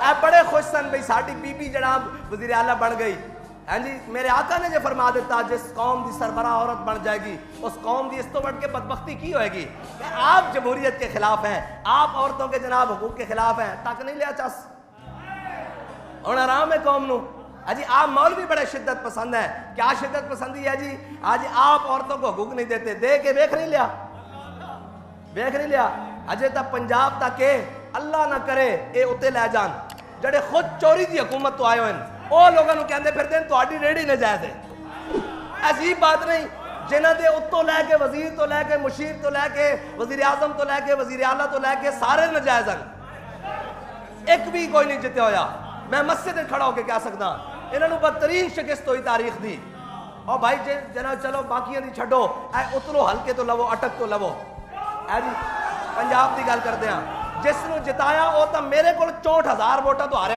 اے بڑے خوش سن بھئی ساڑی بی بی جناب وزیر اعلیٰ بن گئی. ہاں جی میرے آقا نے جو فرما دیتا جس قوم دی سربراہ عورت بن جائے گی اس قوم دی اس تو بڑھ کے بدبختی کی ہوئے گی کہ آپ جمہوریت کے خلاف ہیں, آپ عورتوں کے جناب حقوق کے خلاف ہیں. تک نہیں لیا چس اور آرام ہے قوم نو. جی آپ مولوی بڑے شدت پسند ہیں. کیا شدت پسندی ہے جی؟ آج آپ عورتوں کو حقوق نہیں دیتے, دے کے ویکھ نہیں لیا, ویکھ نہیں لیا. اجے تک پنجاب تک اللہ نہ کرے اے اتے لے جان جڑے خود چوری دی حکومت تو آئے ہوئے ہیں وہ لوگوں نے کہندے پھر دیں تو آڈی ریڈی نجائز ہے. عجیب بات نہیں, جنہ دے اتوں لے کے وزیر تو لے کے مشیر تو لے کے وزیر اعظم تو لے کے وزیر اعلیٰ تو لے کے سارے نجائز ہیں, ایک بھی کوئی نہیں جتے ہویا. میں مسجد کھڑا ہو کے کہہ سکتا انہوں نے بدترین شکست ہوئی تاریخ دی. اور بھائی جناب چلو باقیاں دی چھڈو, اے اترو ہلکے تو لو, اٹک تو لو. اے جی پنجاب دی گل کرتے ہیں, جس نو جتایا وہ تو میرے کو 64,000 ووٹاں تو ہارے.